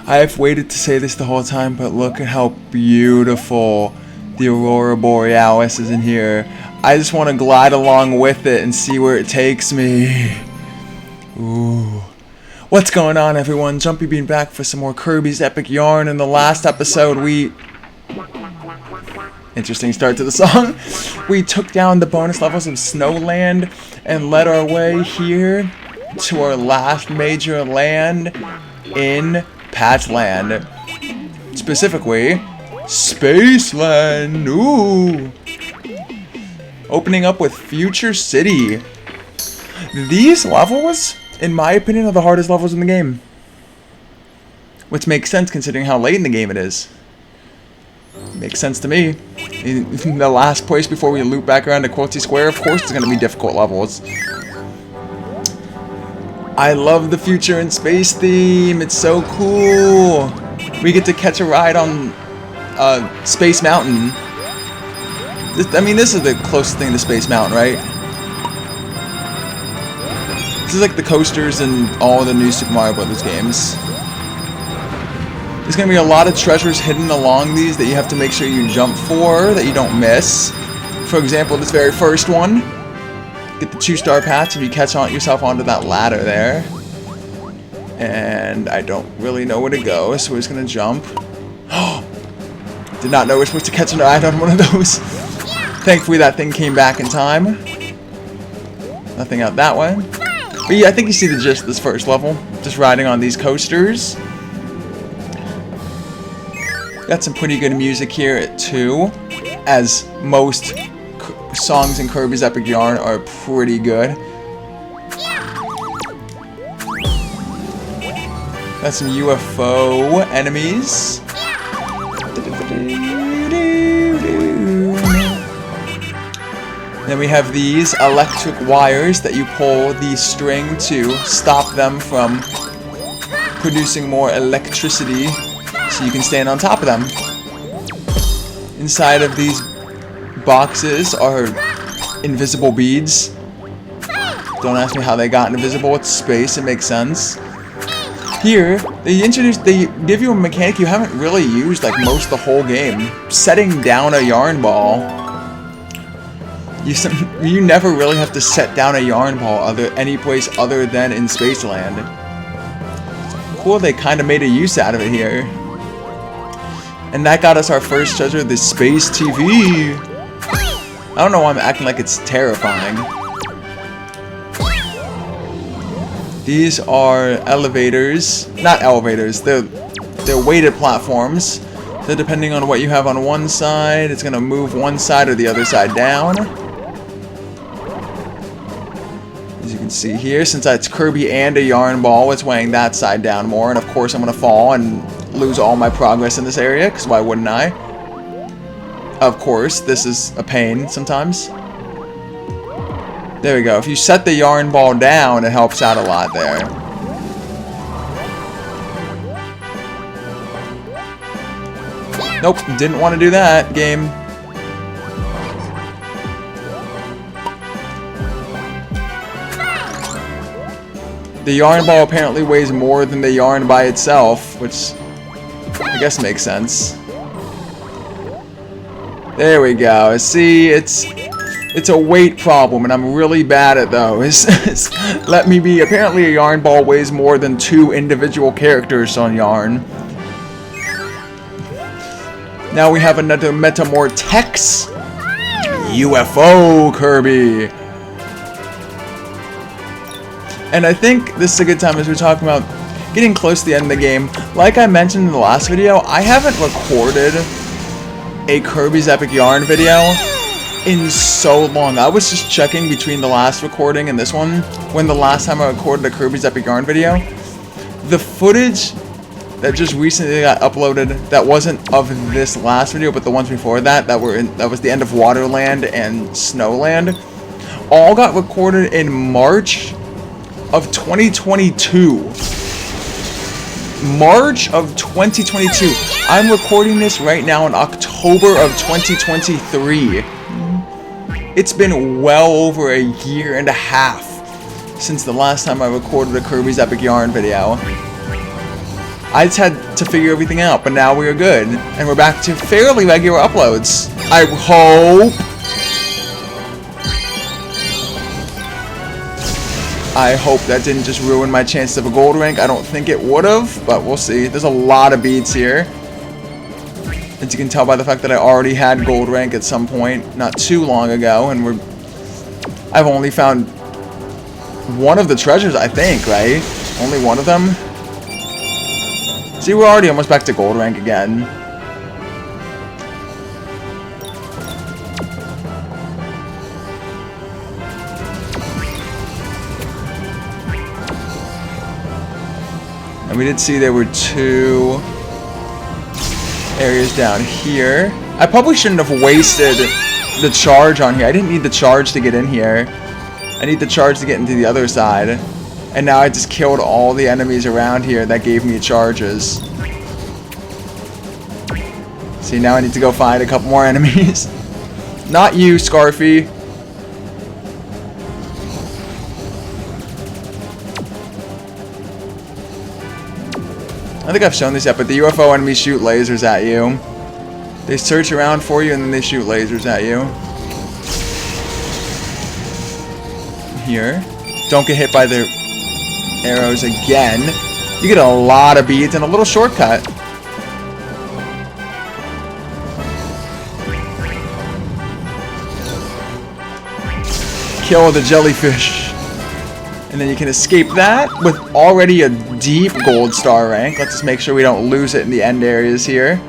I've waited to say this the whole time, but look at how beautiful the Aurora Borealis is in here. I just want to glide along with it and see where it takes me. Ooh. What's going on, everyone? Jumpy Bean back for some more Kirby's Epic Yarn. In the last episode, interesting start to the song. We took down the bonus levels of Snowland and led our way here to our last major land in Patchland. Specifically, Spaceland. Ooh. Opening up with Future City. These levels, in my opinion, are the hardest levels in the game. Which makes sense considering how late in the game it is. Makes sense to me. In the last place before we loop back around to Quilty Square, of course it's going to be difficult levels. I love the future and space theme. It's so cool. We get to catch a ride on Space Mountain. This is the closest thing to Space Mountain, right? This is like the coasters in all the new Super Mario Bros. Games. There's going to be a lot of treasures hidden along these that you have to make sure you jump for, that you don't miss. For example, this very first one. Get the 2-star patch if you catch yourself onto that ladder there. And I don't really know where to go, so we're just going to jump. Did not know we're supposed to catch a ride on one of those. Thankfully that thing came back in time. Nothing out that way. But yeah, I think you see the gist of this first level. Just riding on these coasters. Got some pretty good music here too, as most songs in Kirby's Epic Yarn are pretty good. Got some UFO enemies. Then we have these electric wires that you pull the string to stop them from producing more electricity, so you can stand on top of them. Inside of these boxes are invisible beads. Don't ask me how they got invisible. It's space, it makes sense. Here, they give you a mechanic you haven't really used like most of the whole game. Setting down a yarn ball. You never really have to set down a yarn ball any place other than in Spaceland. Cool, they kind of made a use out of it here. And that got us our first treasure, the Space TV. I don't know why I'm acting like it's terrifying. These are elevators. Not elevators, they're weighted platforms. So depending on what you have on one side, it's going to move one side or the other side down. As you can see here, since it's Kirby and a yarn ball, it's weighing that side down more. And of course I'm going to fall and lose all my progress in this area, because why wouldn't I? Of course, this is a pain sometimes. There we go. If you set the yarn ball down, it helps out a lot there. Nope, didn't want to do that, game. The yarn ball apparently weighs more than the yarn by itself, which I guess makes sense. There we go. See, it's a weight problem, and I'm really bad at those. Let me be. Apparently a yarn ball weighs more than 2 individual characters on yarn. Now we have another Metamortex UFO Kirby. And I think this is a good time as we're talking about getting close to the end of the game. Like I mentioned in the last video, I haven't recorded a Kirby's Epic Yarn video in so long. I was just checking between the last recording and this one, when the last time I recorded a Kirby's Epic Yarn video. The footage that just recently got uploaded, that wasn't of this last video, but the ones before that, that was the end of Waterland and Snowland, all got recorded in March of 2022. March of 2022. I'm recording this right now in October of 2023. It's been well over a year and a half since the last time I recorded a Kirby's Epic Yarn video. I just had to figure everything out, but now we are good. And we're back to fairly regular uploads. I hope. I hope that didn't just ruin my chances of a gold rank. I don't think it would have, but we'll see. There's a lot of beads here. As you can tell by the fact that I already had gold rank at some point not too long ago, and I've only found one of the treasures, I think, right? Only one of them. See, we're already almost back to gold rank again. And we did see there were 2 areas down here. I probably shouldn't have wasted the charge on here. I didn't need the charge to get in here. I need the charge to get into the other side. And now I just killed all the enemies around here that gave me charges. See, now I need to go find a couple more enemies. Not you, Scarfy. I think I've shown this yet, but the UFO enemies shoot lasers at you. They search around for you and then they shoot lasers at you. Here. Don't get hit by their arrows again. You get a lot of beads and a little shortcut. Kill the jellyfish. And then you can escape that with already a deep gold star rank. Let's just make sure we don't lose it in the end areas here.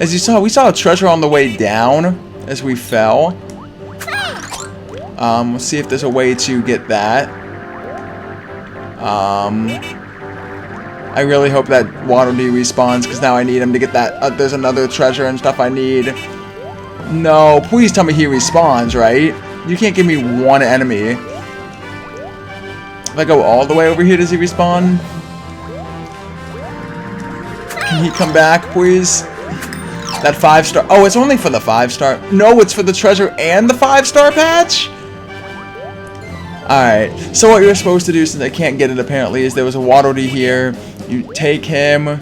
As you saw, we saw a treasure on the way down as we fell. We'll see if there's a way to get that. I really hope that Waddle Dee respawns, because now I need him to get that. There's another treasure and stuff I need. No, please tell me he respawns, right? You can't give me one enemy. If I go all the way over here, does he respawn? Can he come back, please? That 5-star. Oh, it's only for the 5-star. No, it's for the treasure and the 5-star patch? Alright, so what you're supposed to do, since I can't get it apparently, is there was a Waddle Dee here. You take him.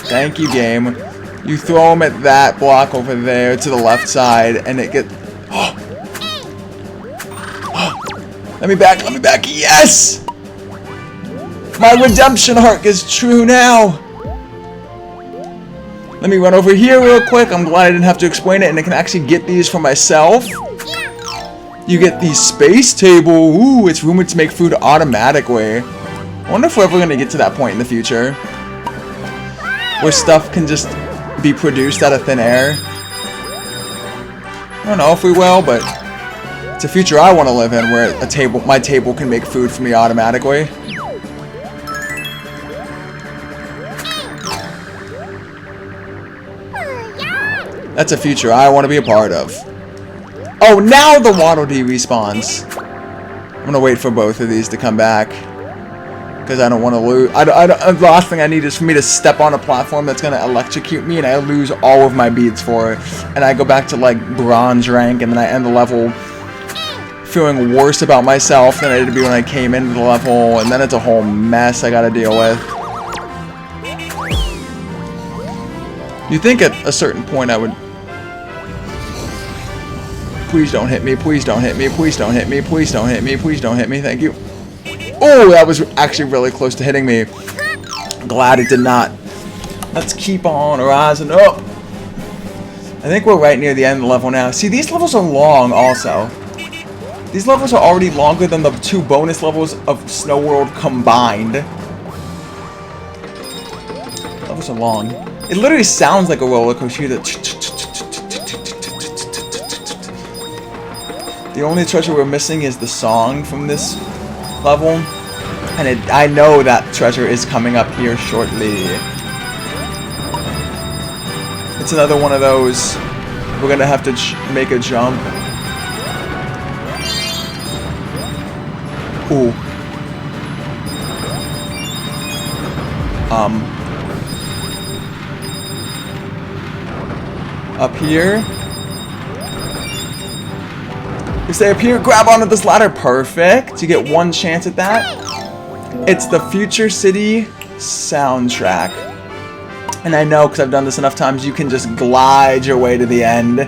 Thank you, game. You throw him at that block over there to the left side, and it gets... Let me back, yes! My redemption arc is true now! Let me run over here real quick. I'm glad I didn't have to explain it, and I can actually get these for myself. You get the space table. Ooh, it's rumored to make food automatically. I wonder if we're ever going to get to that point in the future, where stuff can just be produced out of thin air. I don't know if we will, but it's a future I want to live in, where my table can make food for me automatically. That's a future I want to be a part of. Oh, now the Waddle Dee respawns. I'm gonna wait for both of these to come back, because I don't want to lose. The last thing I need is for me to step on a platform that's gonna electrocute me, and I lose all of my beads for it, and I go back to like bronze rank, and then I end the level feeling worse about myself than I did when I came into the level, and then it's a whole mess I gotta deal with. You'd think at a certain point I would... Please don't hit me, please don't hit me, please don't hit me, please don't hit me, please don't hit me, thank you. Oh, that was actually really close to hitting me. Glad it did not. Let's keep on rising up. I think we're right near the end of the level now. See, these levels are long also. These levels are already longer than the 2 bonus levels of Snow World combined. Levels are long. It literally sounds like a roller coaster. The only treasure we're missing is the song from this level, and I know that treasure is coming up here shortly. It's another one of those. We're gonna have to make a jump. Ooh. Up here. If they appear, grab onto this ladder. Perfect. You get 1 chance at that. It's the Future City soundtrack. And I know, because I've done this enough times, you can just glide your way to the end.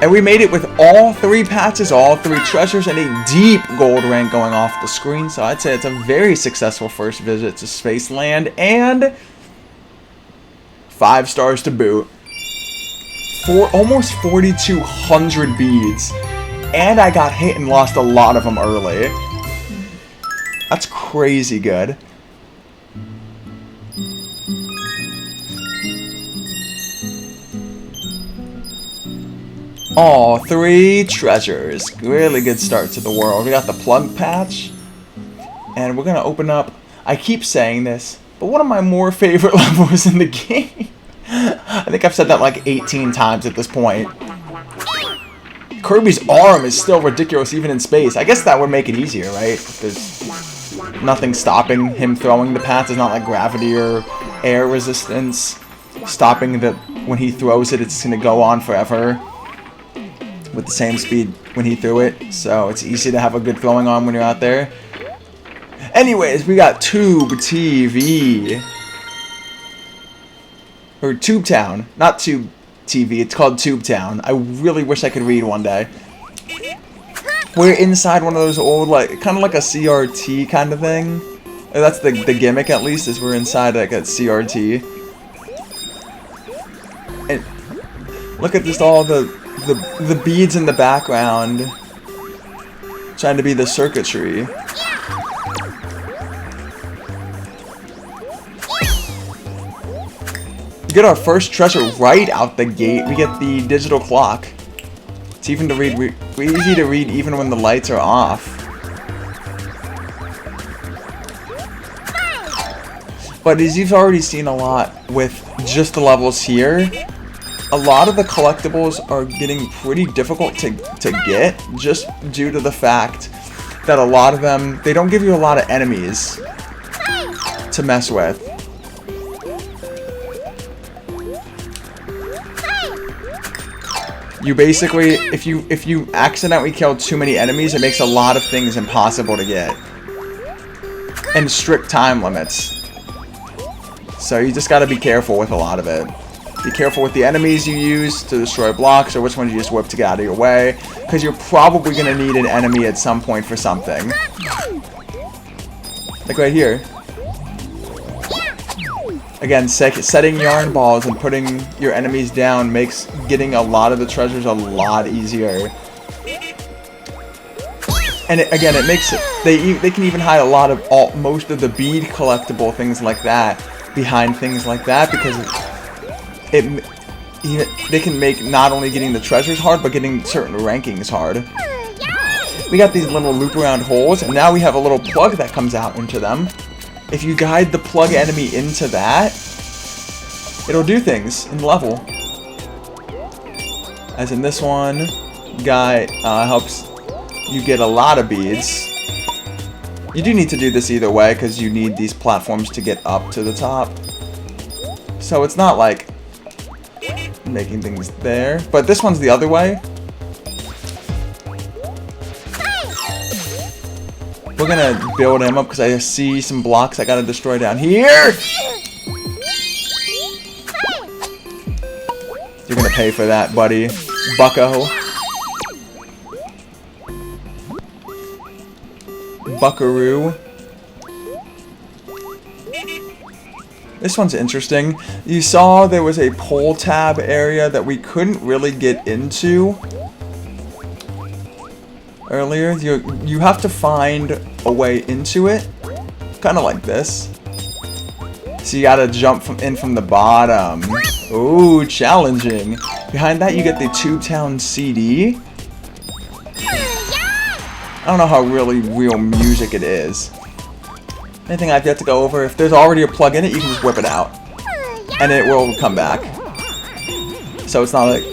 And we made it with all 3 patches, all 3 treasures, and a deep gold rank going off the screen. So I'd say it's a very successful first visit to Spaceland, and 5 stars to boot. For almost 4,200 beads. And I got hit and lost a lot of them early. That's crazy good. All 3 treasures. Really good start to the world. We got the plug patch. And we're going to open up... I keep saying this, but one of my more favorite levels in the game. I think I've said that like 18 times at this point. Kirby's arm is still ridiculous even in space. I guess that would make it easier, right? There's nothing stopping him throwing the path. It's not like gravity or air resistance stopping that when he throws it, it's going to go on forever with the same speed when he threw it. So it's easy to have a good throwing arm when you're out there. Anyways, we got Tube TV. Or Tube Town. Not Tube TV. It's called Tube Town. I really wish I could read one day. We're inside one of those old, like, kind of like a CRT kind of thing. That's the gimmick, at least, is we're inside like a CRT. And look at just all the beads in the background. Trying to be the circuitry. Get our first treasure right out the gate. We get the digital clock. It's even to read. Easy to read even when the lights are off. But as you've already seen a lot with just the levels here, a lot of the collectibles are getting pretty difficult to get, just due to the fact that a lot of them, they don't give you a lot of enemies to mess with. You basically, if you accidentally kill too many enemies, it makes a lot of things impossible to get. And strict time limits. So you just gotta be careful with a lot of it. Be careful with the enemies you use to destroy blocks, or which ones you just whip to get out of your way. Because you're probably gonna need an enemy at some point for something. Like right here. Again, setting yarn balls and putting your enemies down makes getting a lot of the treasures a lot easier. And again, it makes it, they can even hide a lot of most of the bead collectible things like that behind things like that, because they can make not only getting the treasures hard, but getting certain rankings hard. We got these little loop around holes, and now we have a little plug that comes out into them. If you guide the plug enemy into that, it'll do things in the level. As in this one, guy helps you get a lot of beads. You do need to do this either way, because you need these platforms to get up to the top. So it's not like making things there, but this one's the other way. We're gonna build him up because I see some blocks I gotta destroy down here. You're gonna pay for that, buddy. Bucko. Buckaroo. This one's interesting. You saw there was a pull tab area that we couldn't really get into earlier. You have to find a way into it, kind of like this. So you gotta jump from the bottom. Ooh, challenging. Behind that you get the Tube Town CD. I don't know how really real music it is. Anything I've yet to go over, if there's already a plug in it, you can just whip it out. And it will come back. So it's not like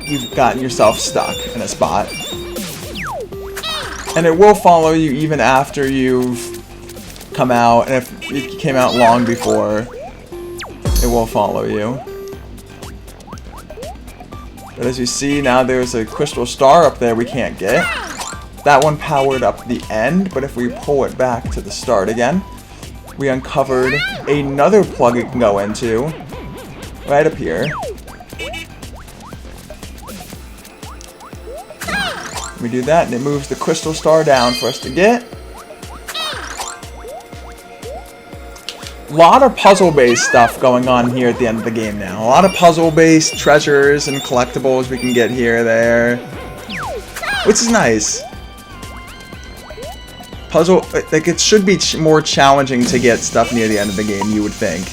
you've gotten yourself stuck in a spot. And it will follow you even after you've come out, and if you came out long before, it will follow you. But as you see, now there's a crystal star up there we can't get. That one powered up the end, but if we pull it back to the start again, we uncovered another plug it can go into, right up here. We do that, and it moves the crystal star down for us to get. A lot of puzzle-based stuff going on here at the end of the game now. A lot of puzzle-based treasures and collectibles we can get here, there. Which is nice. Puzzle, like, it should be more challenging to get stuff near the end of the game, you would think.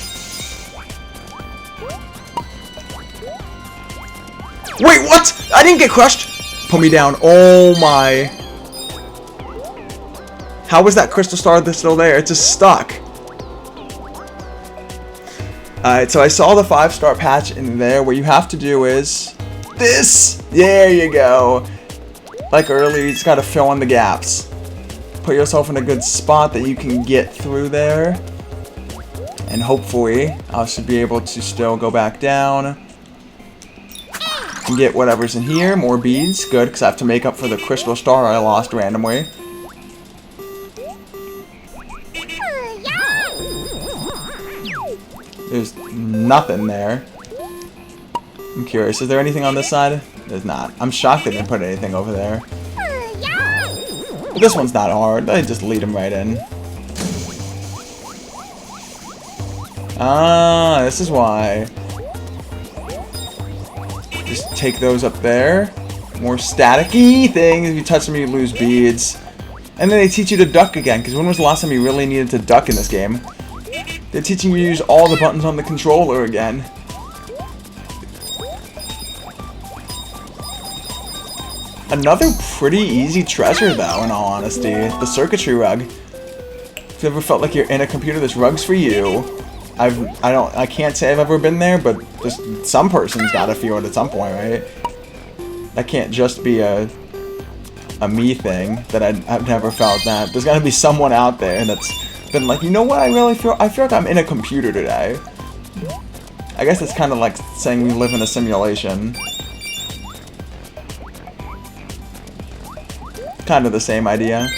Wait, what? I didn't get crushed! Put me down. Oh my. How was that crystal star still there? It's just stuck. Alright, so I saw the 5-star patch in there. What you have to do is this. There you go. Like earlier, you just gotta fill in the gaps. Put yourself in a good spot that you can get through there. And hopefully, I should be able to still go back down. And get whatever's in here. More beads. Good, because I have to make up for the crystal star I lost randomly. There's nothing there. I'm curious. Is there anything on this side? There's not. I'm shocked they didn't put anything over there. But this one's not hard. They just lead them right in. Ah, this is why. Just take those up there. More static-y things. If you touch them, you lose beads. And then they teach you to duck again. Because when was the last time you really needed to duck in this game? They're teaching you to use all the buttons on the controller again. Another pretty easy treasure, though, in all honesty. The circuitry rug. If you ever felt like you're in a computer, this rug's for you. I can't say I've ever been there, but just some person's got to feel it at some point, right? That can't just be a me thing that I've never felt that. There's got to be someone out there that's been like, you know what I really feel? I feel like I'm in a computer today. I guess it's kind of like saying we live in a simulation. Kind of the same idea.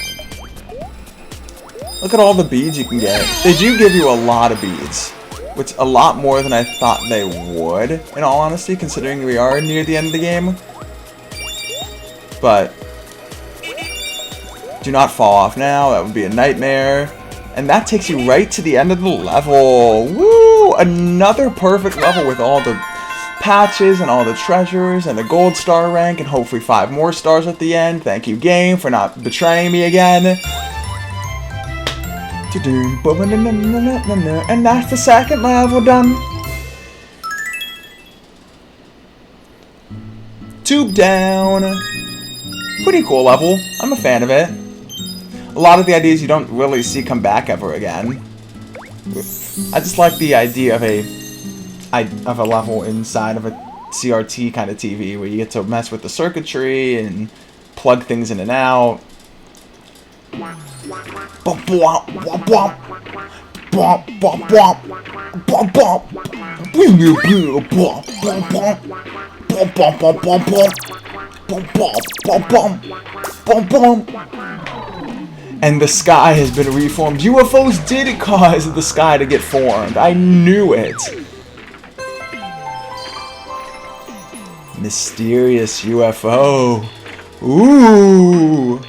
Look at all the beads you can get. They do give you a lot of beads, which a lot more than I thought they would, in all honesty, considering we are near the end of the game. But do not fall off now. That would be a nightmare. And that takes you right to the end of the level. Woo! Another perfect level with all the patches and all the treasures and the gold star rank and hopefully 5 more stars at the end. Thank you, game, for not betraying me again. And that's the second level done. Tube down. Pretty cool level. I'm a fan of it. A lot of the ideas you don't really see come back ever again. I just like the idea of a level inside of a CRT kind of TV where you get to mess with the circuitry and plug things in and out. And the sky has been reformed. UFOs did cause the sky to get formed. I knew it. Mysterious UFO. Ooh.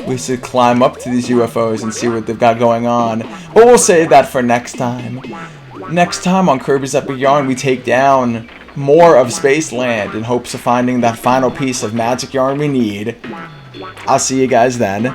We should climb up to these UFOs and see what they've got going on. But we'll save that for next time. Next time on Kirby's Epic Yarn, we take down more of Spaceland in hopes of finding that final piece of magic yarn we need. I'll see you guys then.